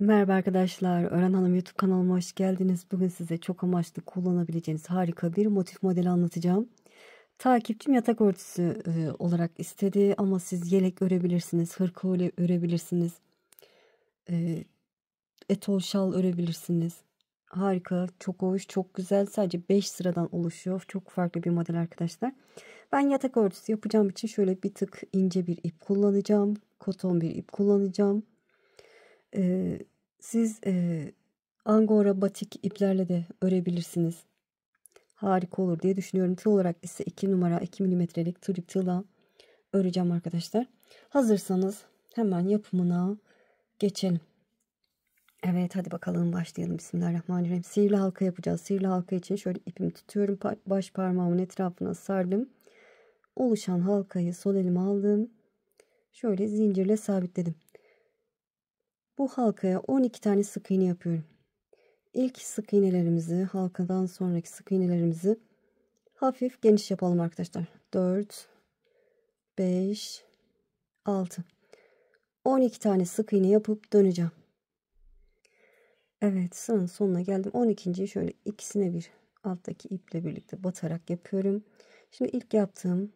Merhaba arkadaşlar, Öğren Hanım YouTube kanalıma hoş geldiniz. Bugün size çok amaçlı kullanabileceğiniz harika bir motif modeli anlatacağım. Takipçim yatak örtüsü olarak istedi ama siz yelek örebilirsiniz, hırka örebilirsiniz, e, etol şal örebilirsiniz. Harika, çok hoş, çok güzel. Sadece 5 sıradan oluşuyor. Çok farklı bir model arkadaşlar. Ben yatak örtüsü yapacağım için şöyle bir tık ince bir ip kullanacağım. Koton bir ip kullanacağım. Siz angora batik iplerle de örebilirsiniz. Harika olur diye düşünüyorum. Tığ olarak ise 2 numara 2 milimetrelik tül tığla öreceğim arkadaşlar. Hazırsanız hemen yapımına geçelim. Evet, hadi bakalım başlayalım. Bismillahirrahmanirrahim. Sihirli halka yapacağız. Sihirli halka için şöyle ipimi tutuyorum. Baş parmağımın etrafına sardım. Oluşan halkayı sol elime aldım. Şöyle zincirle sabitledim. Bu halkaya 12 tane sık iğne yapıyorum. İlk sık iğnelerimizi, halkadan sonraki sık iğnelerimizi hafif geniş yapalım arkadaşlar. 4, 5, 6. 12 tane sık iğne yapıp döneceğim. Evet, sıranın sonuna geldim. 12.'yi şöyle ikisine bir alttaki iple birlikte batarak yapıyorum. Şimdi ilk yaptığım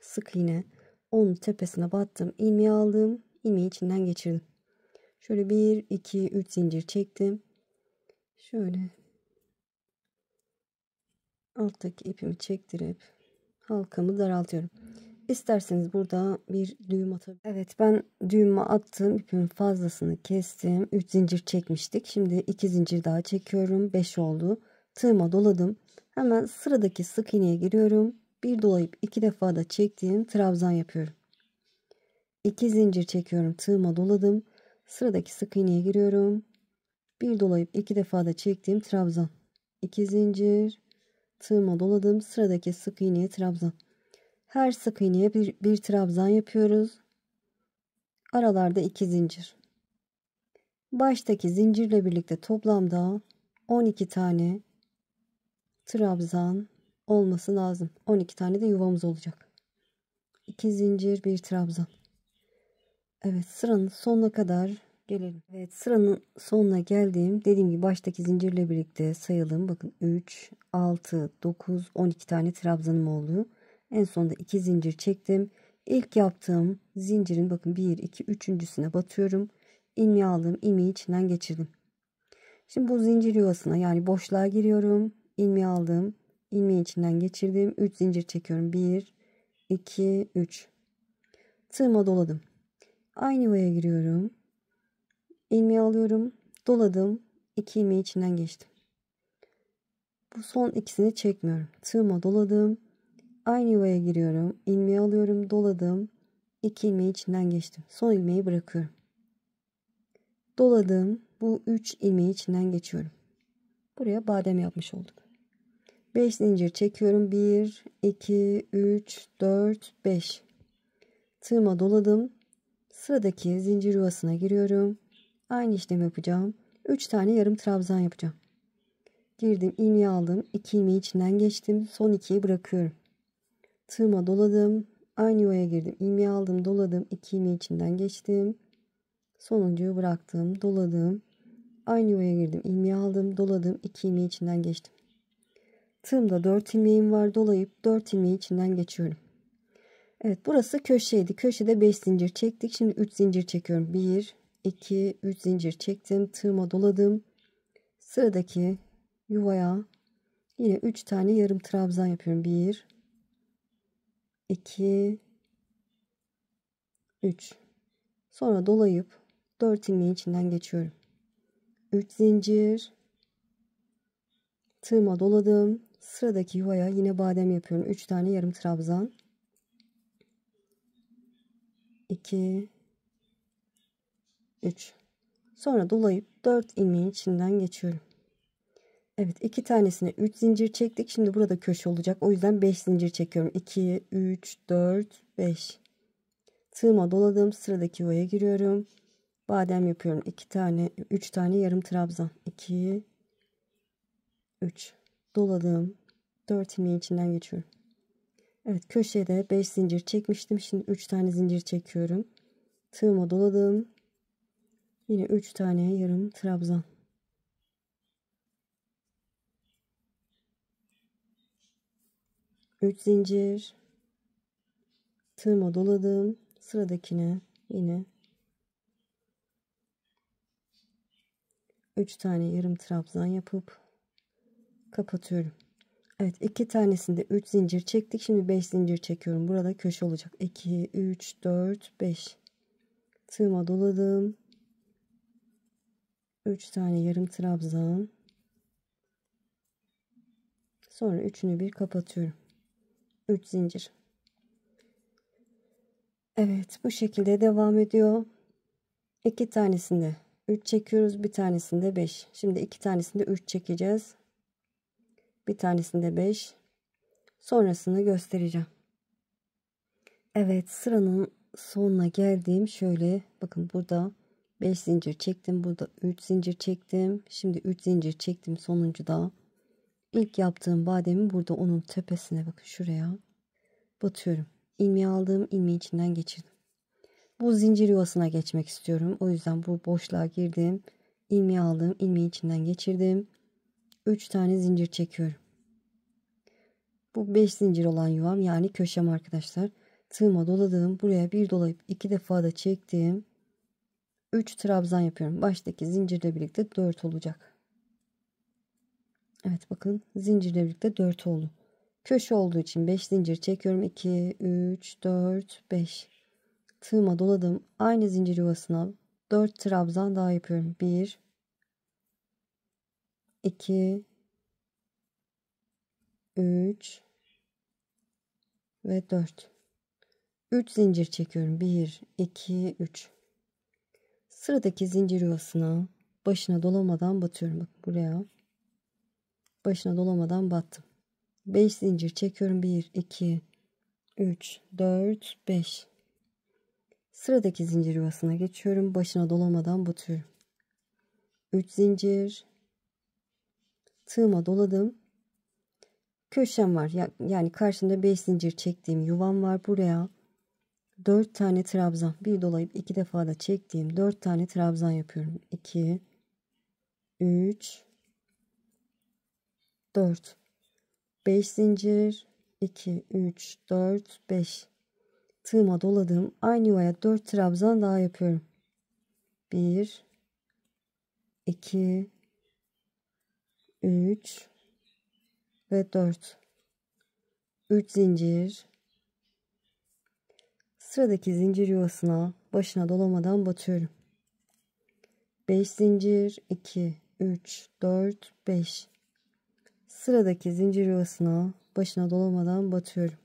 sık iğne, onun tepesine battım. İlmeği aldım. İlmeği içinden geçirdim. Şöyle 1, 2, 3 zincir çektim. Şöyle alttaki ipimi çektirip halkamı daraltıyorum. İsterseniz burada bir düğüm atabilirim. Evet, ben düğümü attım. İpimin fazlasını kestim. 3 zincir çekmiştik. Şimdi 2 zincir daha çekiyorum. 5 oldu. Tığıma doladım. Hemen sıradaki sık iğneye giriyorum. Bir dolayıp 2 defa da çektiğim trabzan yapıyorum. 2 zincir çekiyorum. Tığıma doladım. Sıradaki sık iğneye giriyorum. Bir dolayıp 2 defa da çektiğim trabzan. 2 zincir. Tığıma doladım. Sıradaki sık iğneye trabzan. Her sık iğneye bir trabzan yapıyoruz. Aralarda 2 zincir. Baştaki zincirle birlikte toplamda 12 tane trabzan olması lazım. 12 tane de yuvamız olacak. 2 zincir, bir trabzan. Evet, sıranın sonuna kadar gelelim. Evet, sıranın sonuna geldim. Dediğim gibi baştaki zincirle birlikte sayalım. Bakın 3, 6, 9, 12 tane trabzanım oldu. En sonunda 2 zincir çektim. İlk yaptığım zincirin bakın 1, 2, 3.'süne batıyorum. İlmeği aldım. İlmeği içinden geçirdim. Şimdi bu zincir yuvasına yani boşluğa giriyorum. İlmeği aldım. İlmeği içinden geçirdim. 3 zincir çekiyorum. 1, 2, 3. Tığıma doladım. Aynı yuvaya giriyorum. İlmeği alıyorum. Doladım. 2 ilmeği içinden geçtim. Bu son ikisini çekmiyorum. Tığıma doladım. Aynı yuvaya giriyorum. İlmeği alıyorum. Doladım. 2 ilmeği içinden geçtim. Son ilmeği bırakıyorum. Doladım. Bu 3 ilmeği içinden geçiyorum. Buraya badem yapmış olduk. 5 zincir çekiyorum. 1, 2, 3, 4, 5. Tığıma doladım. Sıradaki zincir yuvasına giriyorum. Aynı işlemi yapacağım. 3 tane yarım trabzan yapacağım. Girdim, ilmeği aldım. 2 ilmeği içinden geçtim. Son 2'yi bırakıyorum. Tığıma doladım. Aynı yuvaya girdim. İlmeği aldım, doladım. 2 ilmeği içinden geçtim. Sonuncuyu bıraktım, doladım. Aynı yuvaya girdim. İlmeği aldım, doladım. 2 ilmeği içinden geçtim. Tığımda 4 ilmeğim var. Dolayıp 4 ilmeği içinden geçiyorum. Evet, burası köşeydi. Köşede 5 zincir çektik. Şimdi 3 zincir çekiyorum. 1, 2, 3 zincir çektim. Tığıma doladım. Sıradaki yuvaya yine 3 tane yarım trabzan yapıyorum. 1, 2, 3. Sonra dolayıp 4 ilmeği içinden geçiyorum. 3 zincir. Tığıma doladım. Sıradaki yuvaya yine badem yapıyorum. 3 tane yarım trabzan. 2, 3. Sonra dolayıp 4 ilmeğin içinden geçiyorum. Evet, 2 tanesine 3 zincir çektik. Şimdi burada köşe olacak. O yüzden 5 zincir çekiyorum. 2, 3, 4, 5. Tığıma doladım. Sıradaki yuvaya giriyorum. Badem yapıyorum. 2 tane, 3 tane yarım trabzan. 2, 3. Doladım. 4 ilmeğin içinden geçiyorum. Evet, köşede 5 zincir çekmiştim. Şimdi 3 tane zincir çekiyorum. Tığıma doladım. Yine 3 tane yarım trabzan. 3 zincir. Tığıma doladım. Sıradakine yine 3 tane yarım trabzan yapıp kapatıyorum. Evet, 2 tanesinde 3 zincir çektik. Şimdi 5 zincir çekiyorum. Burada köşe olacak. 2, 3, 4, 5. Tığıma doladım. 3 tane yarım trabzan. Sonra üçünü bir kapatıyorum. 3 zincir. Evet, bu şekilde devam ediyor. 2 tanesinde 3 çekiyoruz. Bir tanesinde 5. Şimdi 2 tanesinde 3 çekeceğiz. Bir tanesinde 5. Sonrasını göstereceğim. Evet, sıranın sonuna geldim. Şöyle bakın, burada 5 zincir çektim. Burada 3 zincir çektim. Şimdi 3 zincir çektim sonuncuda. İlk yaptığım bademi burada onun tepesine, bakın şuraya batıyorum. İlmeği aldım, ilmeği içinden geçirdim. Bu zincir yuvasına geçmek istiyorum. O yüzden bu boşluğa girdim. İlmeği aldım, ilmeği içinden geçirdim. 3 tane zincir çekiyorum. Bu 5 zincir olan yuvam, yani köşem arkadaşlar. Tığıma doladım. Buraya bir dolayıp 2 defa da çektim. 3 trabzan yapıyorum. Baştaki zincirle birlikte 4 olacak. Evet, bakın zincirle birlikte 4 oldu. Köşe olduğu için 5 zincir çekiyorum. 2, 3, 4, 5. Tığıma doladım. Aynı zincir yuvasına 4 trabzan daha yapıyorum. 1, 2, 3 ve 4. 3 zincir çekiyorum. 1, 2, 3. Sıradaki zincir yuvasına başına dolamadan batıyorum. Bak buraya. Başına dolamadan battım. 5 zincir çekiyorum. 1, 2, 3, 4, 5. Sıradaki zincir yuvasına geçiyorum. Başına dolamadan batıyorum. 3 zincir. Tığıma doladım. Köşem var. Yani karşımda 5 zincir çektiğim yuvam var. Buraya 4 tane trabzan. Bir dolayıp 2 defa da çektiğim 4 tane trabzan yapıyorum. 2, 3, 4. 5 zincir. 2, 3, 4, 5. Tığıma doladım. Aynı yuvaya 4 trabzan daha yapıyorum. 1, 2, 3 ve 4. 3 zincir. Sıradaki zincir yuvasına başına dolamadan batıyorum. 5 zincir. 2, 3, 4, 5. Sıradaki zincir yuvasına başına dolamadan batıyorum.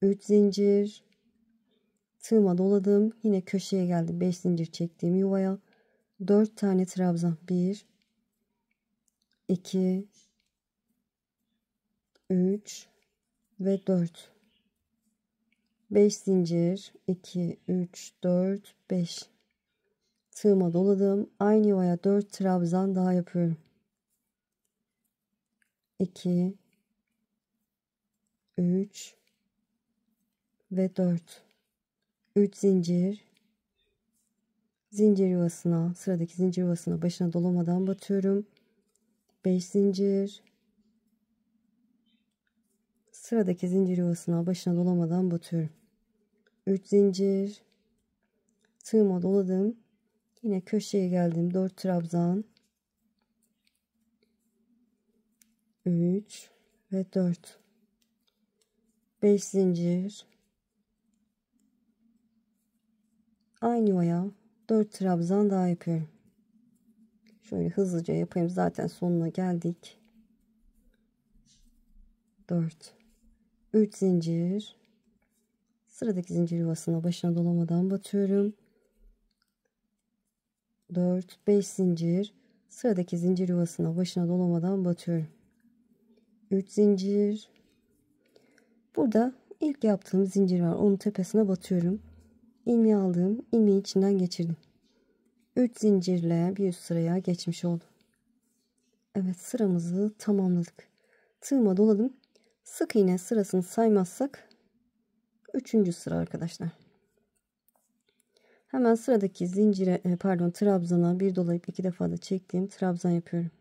3 zincir. Tığıma doladım. Yine köşeye geldim. 5 zincir çektiğim yuvaya 4 tane trabzan. 1, 2, 3 ve 4. 5 zincir. 2, 3, 4, 5. Tığıma doladım. Aynı yuvaya 4 trabzan daha yapıyorum. 2, 3 ve 4. 3 zincir. Zincir yuvasına, sıradaki zincir yuvasına başına dolamadan batıyorum. 5 zincir. Sıradaki zincir yuvasına başına dolamadan batıyorum. 3 zincir. Tığıma doladım. Yine köşeye geldim. 4 trabzan. 3 ve 4. 5 zincir. Aynı yuvaya 4 trabzan daha yapıyorum. Şöyle hızlıca yapayım. Zaten sonuna geldik. 4. 3 zincir. Sıradaki zincir yuvasına başına dolamadan batıyorum. 4, 5 zincir. Sıradaki zincir yuvasına başına dolamadan batıyorum. 3 zincir. Burada ilk yaptığım zincir var. Onun tepesine batıyorum. İlmeği aldım. İlmeği içinden geçirdim. 3 zincirle bir üst sıraya geçmiş oldum. Evet, sıramızı tamamladık. Tığıma doladım. Sık iğne sırasını saymazsak 3. sıra arkadaşlar. Hemen sıradaki zincire trabzana bir dolayıp 2 defa da çektiğim trabzan yapıyorum.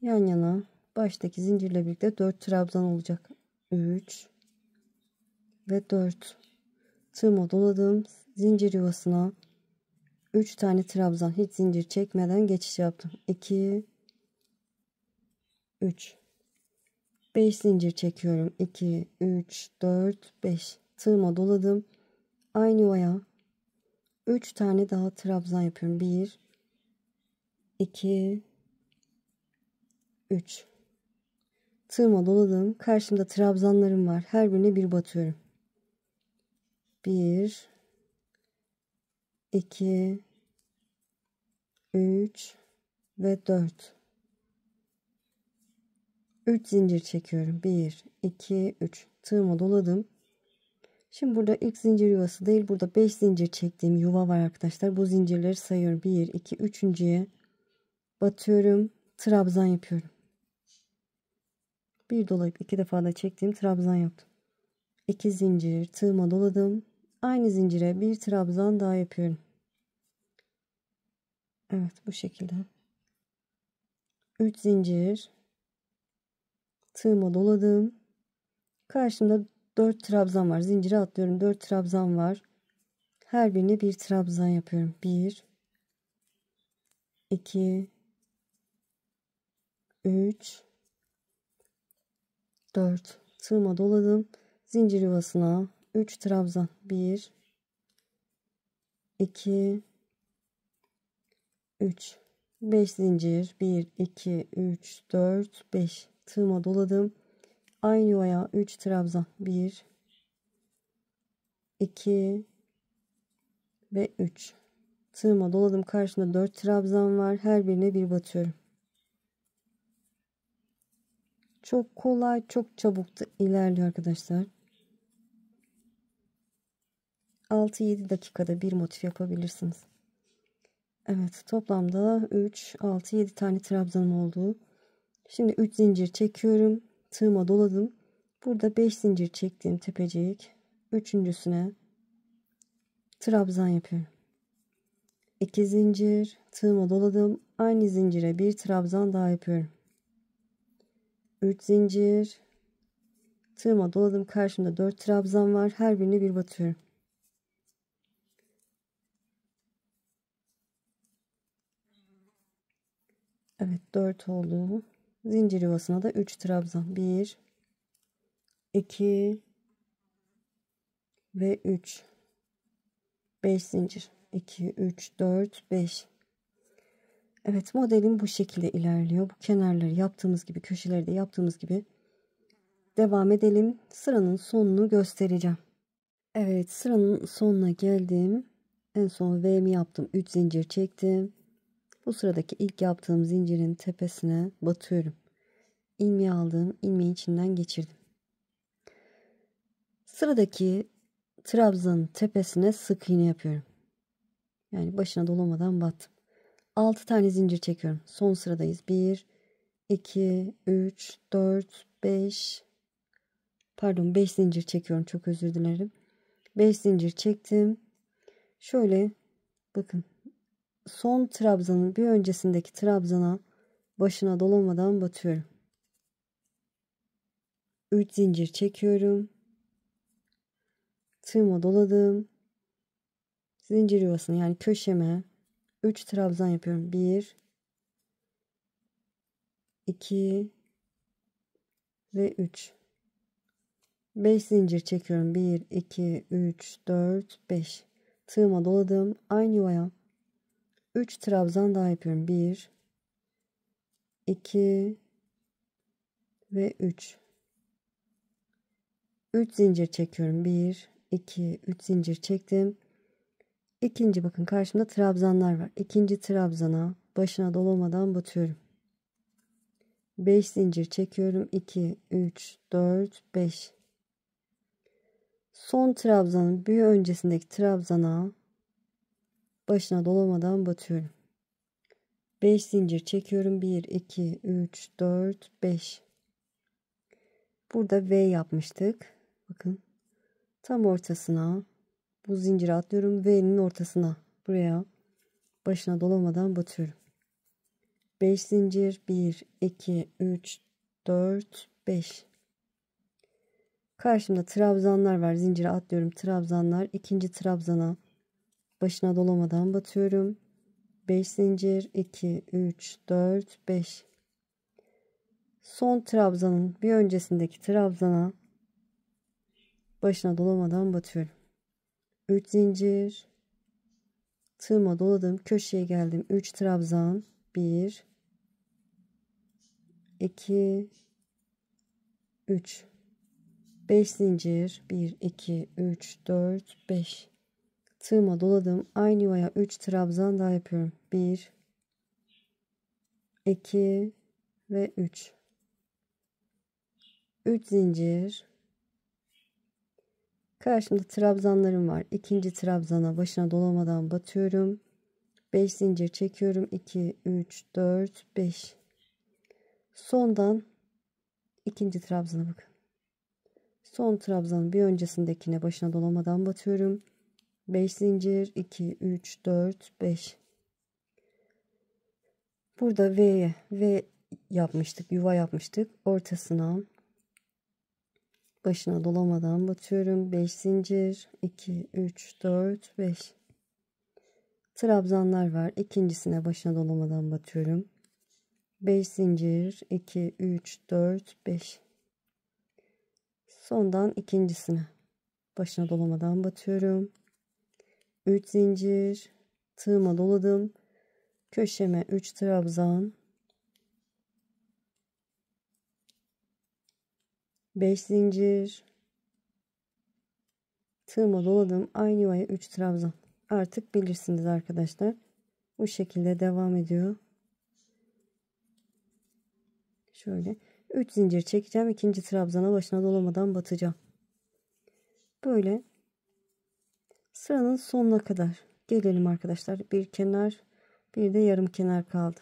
Yan yana baştaki zincirle birlikte 4 trabzan olacak. 3 ve 4. Tığıma doladım. Zincir yuvasına 3 tane trabzan, hiç zincir çekmeden geçiş yaptım. 2 3 5 zincir çekiyorum. 2 3 4 5. Tığıma doladım. Aynı yuvaya 3 tane daha trabzan yapıyorum. 1 2 3. Tığıma doladım. Karşımda trabzanlarım var. Her birine bir batıyorum. 1 2 3 ve 4. 3 zincir çekiyorum. 1 2 3. Tığıma doladım. Şimdi burada ilk zincir yuvası değil, burada 5 zincir çektiğim yuva var arkadaşlar. Bu zincirleri sayıyorum. 1 2 3.'ye batıyorum. Trabzan yapıyorum. Bir dolayıp 2 defa da çektiğim trabzan yaptım. 2 zincir tığıma doladım. Aynı zincire bir trabzan daha yapıyorum. Evet, bu şekilde. 3 zincir tığıma doladım. Karşımda 4 trabzan var. Zincire atlıyorum. 4 trabzan var. Her birine bir trabzan yapıyorum. 1 2 3 4. Tığıma doladım. Zincir yuvasına 3 trabzan. 1 2 3 5 zincir. 1 2 3 4 5. Tığıma doladım. Aynı yuvaya 3 trabzan. 1 2 ve 3. Tığıma doladım. Karşımda 4 trabzan var. Her birine bir batıyorum. Çok kolay, çok çabuk ilerliyor arkadaşlar. 6-7 dakikada bir motif yapabilirsiniz. Evet, toplamda 3 6 7 tane trabzanım oldu. Şimdi 3 zincir çekiyorum. Tığıma doladım. Burada 5 zincir çektiğim tepecik. Üçüncüsüne trabzan yapıyorum. 2 zincir tığıma doladım. Aynı zincire bir trabzan daha yapıyorum. 3 zincir tığıma doladım. Karşımda 4 trabzan var. Her birine bir batıyorum. Evet, 4 oldu. Zincir yuvasına da 3 trabzan. 1 2 ve 3. 5 zincir. 2 3 4 5. Evet, modelim bu şekilde ilerliyor. Bu kenarları yaptığımız gibi, köşeleri de yaptığımız gibi devam edelim. Sıranın sonunu göstereceğim. Evet, sıranın sonuna geldim. En son V'mi yaptım. 3 zincir çektim. Bu sıradaki ilk yaptığım zincirin tepesine batıyorum. İlmeği aldım. İlmeği içinden geçirdim. Sıradaki trabzanın tepesine sık iğne yapıyorum. Yani başına dolamadan battım. 6 tane zincir çekiyorum. Son sıradayız. 1 2 3 4 5. Pardon, 5 zincir çekiyorum. Çok özür dilerim. 5 zincir çektim. Şöyle bakın. Son trabzanın bir öncesindeki trabzana başına dolamadan batıyorum. 3 zincir çekiyorum. Tığıma doladım. Zincir yuvasına yani köşeme 3 trabzan yapıyorum. 1 2 ve 3. 5 zincir çekiyorum. 1 2 3 4 5. Tığıma doladım. Aynı yuvaya 3 trabzan daha yapıyorum. 1 2 ve 3. 3 zincir çekiyorum. 1 2 3 zincir çektim. İkinci, bakın karşımda trabzanlar var. İkinci trabzana başına dolamadan batıyorum. 5 zincir çekiyorum. 2 3 4 5. Son trabzanın bir öncesindeki trabzana başına dolamadan batıyorum. 5 zincir çekiyorum. 1 2 3 4 5. Burada V yapmıştık. Bakın tam ortasına Bu zinciri atlıyorum. V'nin ortasına. Buraya başına dolamadan batıyorum. 5 zincir. 1, 2, 3, 4, 5. Karşımda trabzanlar var. Zinciri atlıyorum. Trabzanlar. İkinci trabzana başına dolamadan batıyorum. 5 zincir. 2, 3, 4, 5. Son trabzanın bir öncesindeki trabzana başına dolamadan batıyorum. 3 zincir. Tığıma doladım. Köşeye geldim. 3 trabzan. 1, 2, 3. 5 zincir. 1, 2, 3, 4, 5. Tığıma doladım. Aynı yuvaya 3 trabzan daha yapıyorum. 1, 2 ve 3. 3 zincir. Karşımda trabzanlarım var. İkinci trabzana başına dolamadan batıyorum. 5 zincir çekiyorum. 2, 3, 4, 5. Sondan ikinci trabzana bakın. Son trabzanın bir öncesindekine başına dolamadan batıyorum. 5 zincir. 2, 3, 4, 5. Burada V yapmıştık. Yuva yapmıştık. Ortasına başına dolamadan batıyorum. 5 zincir. 2, 3, 4, 5. Trabzanlar var. İkincisine başına dolamadan batıyorum. 5 zincir. 2, 3, 4, 5. Sondan ikincisine başına dolamadan batıyorum. 3 zincir. Tığıma doladım. Köşeme 3 trabzan. 5 zincir. Tığıma doladım. Aynı yuvaya 3 trabzan. Artık bilirsiniz arkadaşlar. Bu şekilde devam ediyor. Şöyle 3 zincir çekeceğim. İkinci trabzana başına dolamadan batacağım. Böyle sıranın sonuna kadar gelelim arkadaşlar. Bir kenar, bir de yarım kenar kaldı.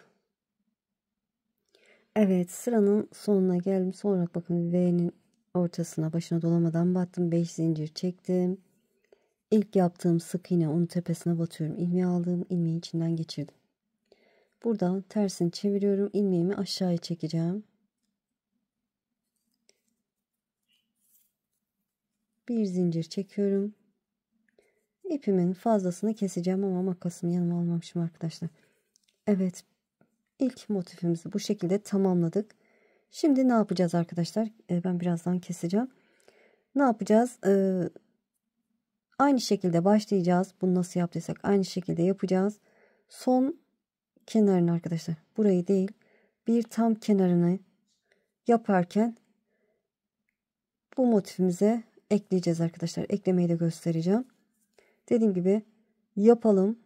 Evet, sıranın sonuna geldim. Sonra bakın V'nin ortasına başına dolamadan battım. 5 zincir çektim. İlk yaptığım sık iğne, onun tepesine batıyorum. İlmeği aldım, ilmeği içinden geçirdim. Buradan tersini çeviriyorum. İlmeğimi aşağıya çekeceğim. Bir zincir çekiyorum. İpimin fazlasını keseceğim ama makasımı yanıma almamışım arkadaşlar. Evet, ilk motifimizi bu şekilde tamamladık. Şimdi ne yapacağız arkadaşlar? Ben birazdan keseceğim. Ne yapacağız? Aynı şekilde başlayacağız. Bunu nasıl yaptıysak aynı şekilde yapacağız. Son kenarını arkadaşlar, burayı değil, bir tam kenarını yaparken bu motifimize ekleyeceğiz arkadaşlar. Eklemeyi de göstereceğim. Dediğim gibi yapalım.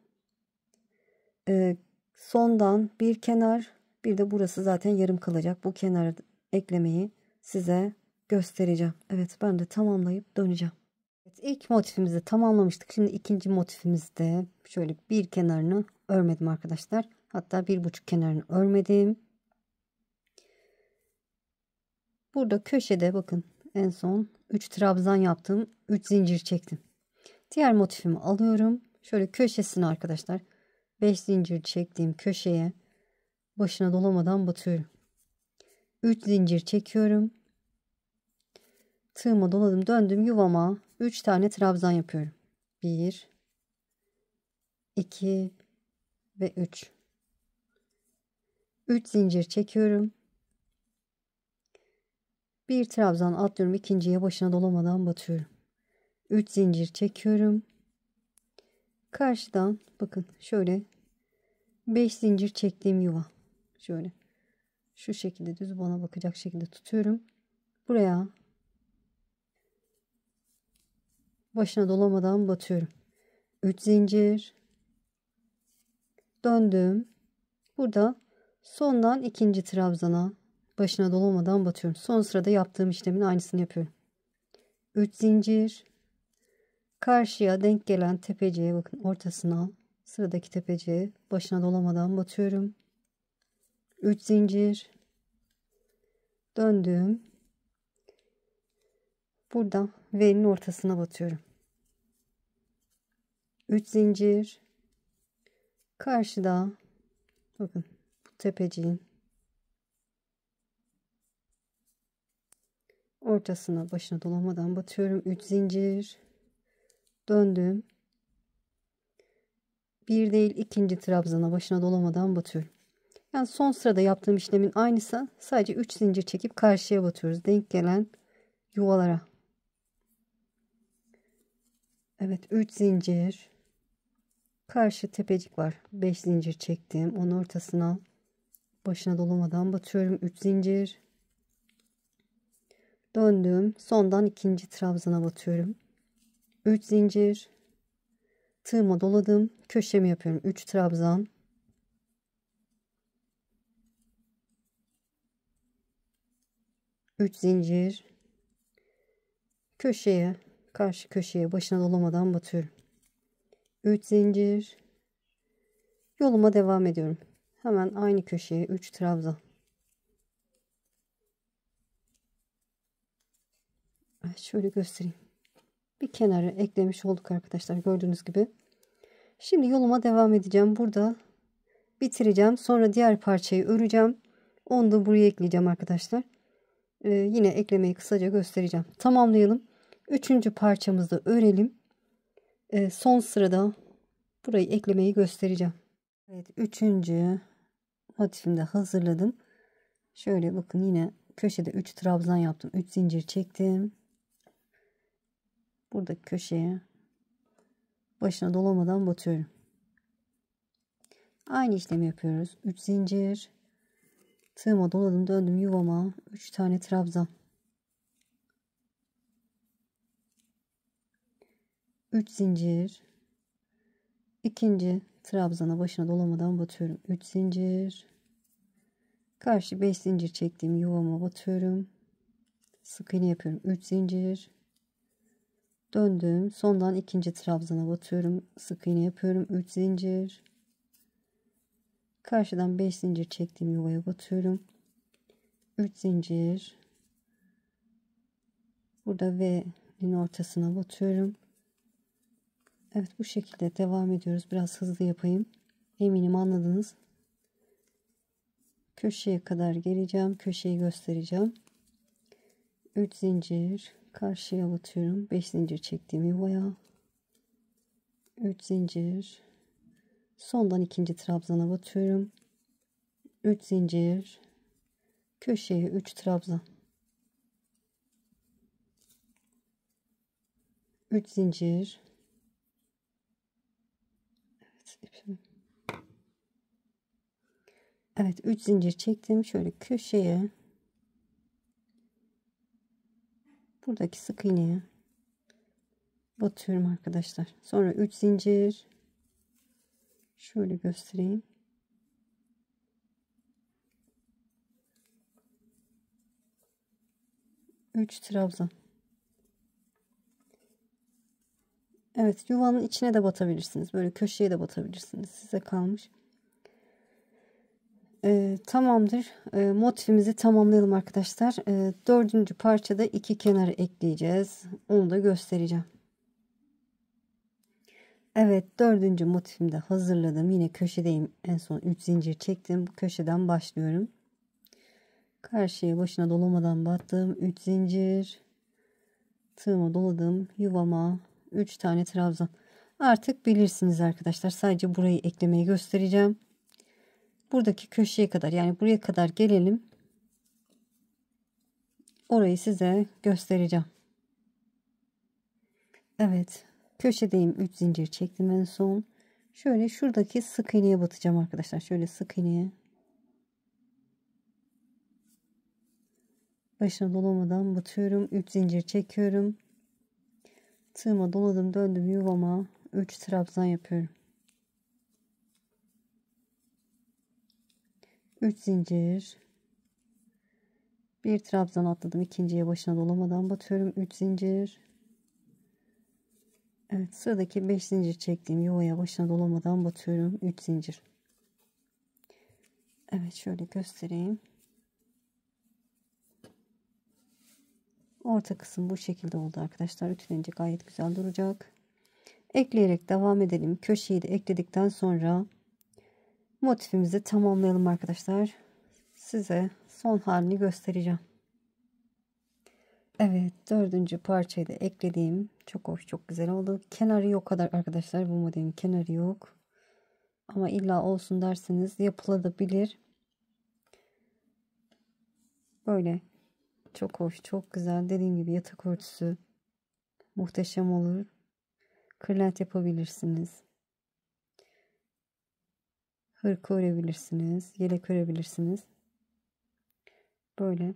Sondan bir kenar, bir de burası zaten yarım kalacak. Bu kenarı eklemeyi size göstereceğim. Evet, ben de tamamlayıp döneceğim. Evet, ilk motifimizi tamamlamıştık. Şimdi ikinci motifimizde şöyle bir kenarını örmedim arkadaşlar. Hatta 1,5 kenarını örmedim. Burada köşede bakın, en son 3 trabzan yaptım. 3 zincir çektim. Diğer motifimi alıyorum. Şöyle köşesine arkadaşlar 5 zincir çektiğim köşeye başına dolamadan batıyorum. 3 zincir çekiyorum. Tığıma doladım, döndüm yuvama. 3 tane trabzan yapıyorum. 1, 2 ve 3. 3 zincir çekiyorum. Bir trabzan atlıyorum, ikinciye başına dolamadan batıyorum. 3 zincir çekiyorum. Karşıdan bakın şöyle 5 zincir çektiğim yuva. Şöyle şu şekilde düz bana bakacak şekilde tutuyorum. Buraya başına dolamadan batıyorum. 3 zincir. Döndüm. Burada sondan ikinci trabzana başına dolamadan batıyorum. Son sırada yaptığım işlemin aynısını yapıyorum. 3 zincir. Karşıya denk gelen tepeciye bakın, ortasına sıradaki tepeciye başına dolamadan batıyorum. 3 zincir. Döndüm. Burada V'nin ortasına batıyorum. 3 zincir. Karşıda bakın bu tepeciğin ortasına, başına dolamadan batıyorum. 3 zincir. Döndüm. Bir değil, ikinci trabzana başına dolamadan batıyorum. Yani son sırada yaptığım işlemin aynısı, sadece 3 zincir çekip karşıya batıyoruz denk gelen yuvalara. Evet, 3 zincir. Karşı tepecik var. 5 zincir çektim. Onun ortasına, başına dolamadan batıyorum. 3 zincir. Döndüm. Sondan ikinci trabzana batıyorum. 3 zincir. Tığıma doladım. Köşemi yapıyorum. 3 trabzan. 3 zincir. Köşeye, karşı köşeye başına dolamadan batıyorum. 3 zincir. Yoluma devam ediyorum. Hemen aynı köşeye 3 trabzan. Şöyle göstereyim. Bir kenara eklemiş olduk arkadaşlar, gördüğünüz gibi. Şimdi yoluma devam edeceğim. Burada bitireceğim. Sonra diğer parçayı öreceğim. Onu da buraya ekleyeceğim arkadaşlar. Yine eklemeyi kısaca göstereceğim. Tamamlayalım. Üçüncü parçamızı da örelim. Son sırada burayı eklemeyi göstereceğim. Evet, üçüncü motifimde hazırladım. Şöyle bakın, yine köşede 3 trabzan yaptım. 3 zincir çektim. Burada köşeye başına dolamadan batıyorum. Aynı işlemi yapıyoruz. 3 zincir. Tığıma doladım, döndüm yuvama. 3 tane trabzan. 3 zincir. İkinci trabzana başına dolamadan batıyorum. 3 zincir. Karşı 5 zincir çektiğim yuvama batıyorum. Sık iğne yapıyorum. 3 zincir. Döndüm. Sondan ikinci trabzana batıyorum. Sık iğne yapıyorum. 3 zincir. Karşıdan 5 zincir çektiğim yuvaya batıyorum. 3 zincir. Burada V'nin ortasına batıyorum. Evet, bu şekilde devam ediyoruz. Biraz hızlı yapayım. Eminim anladınız. Köşeye kadar geleceğim. Köşeyi göstereceğim. 3 zincir. Karşıya batıyorum. 5 zincir çektiğim yuvaya. 3 zincir. Sondan ikinci trabzana batıyorum. 3 zincir. Köşeye 3 trabzan. 3 zincir. Evet, 3 zincir çektim. Şöyle köşeye, buradaki sık iğneye batıyorum arkadaşlar. Sonra 3 zincir. Şöyle göstereyim. 3 trabzan. Evet, yuvanın içine de batabilirsiniz. Böyle köşeye de batabilirsiniz. Size kalmış. Tamamdır. Motifimizi tamamlayalım arkadaşlar. Dördüncü parçada iki kenarı ekleyeceğiz. Onu da göstereceğim. Evet, dördüncü motifimi de hazırladım. Yine köşedeyim. En son 3 zincir çektim. Bu köşeden başlıyorum. Karşıya başına dolamadan battım. 3 zincir. Tığıma doladım. Yuvama 3 tane trabzan. Artık bilirsiniz arkadaşlar. Sadece burayı eklemeyi göstereceğim. Buradaki köşeye kadar, yani buraya kadar gelelim. Orayı size göstereceğim. Evet, köşedeyim. 3 zincir çektim en son. Şöyle şuradaki sık iğneye batacağım arkadaşlar. Şöyle sık iğneye. Başına dolamadan batıyorum. 3 zincir çekiyorum. Tığıma doladım, döndüm yuvama. 3 trabzan yapıyorum. 3 zincir. Bir trabzan atladım. İkinciye başına dolamadan batıyorum. 3 zincir. Evet, sıradaki 5 zincir çektiğim yuvaya başına dolamadan batıyorum. 3 zincir. Evet, şöyle göstereyim. Orta kısım bu şekilde oldu arkadaşlar. Ütülenince gayet güzel duracak. Ekleyerek devam edelim. Köşeyi de ekledikten sonra motifimizi tamamlayalım arkadaşlar. Size son halini göstereceğim. Evet, dördüncü parçayı da ekledim. Çok hoş, çok güzel oldu. Kenarı yok kadar arkadaşlar, bu modelin kenarı yok. Ama illa olsun derseniz yapılabilir. Böyle çok hoş, çok güzel. Dediğim gibi yatak örtüsü muhteşem olur. Kırlent yapabilirsiniz. Hırka örebilirsiniz. Yelek örebilirsiniz. Böyle.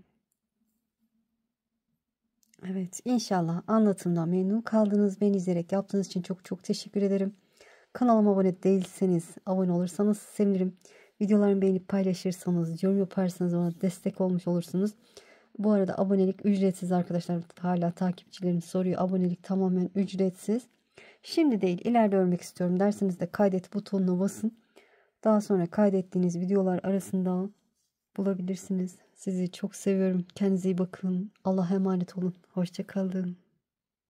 Evet, inşallah anlatımdan memnun kaldınız. Beni izleyerek yaptığınız için çok çok teşekkür ederim. Kanalıma abone değilseniz abone olursanız sevinirim. Videolarımı beğenip paylaşırsanız, yorum yaparsanız bana destek olmuş olursunuz. Bu arada abonelik ücretsiz arkadaşlar. Hala takipçilerim soruyor. Abonelik tamamen ücretsiz. Şimdi değil, ileride örmek istiyorum derseniz de kaydet butonuna basın. Daha sonra kaydettiğiniz videolar arasında bulabilirsiniz. Sizi çok seviyorum. Kendinize iyi bakın. Allah'a emanet olun. Hoşça kalın.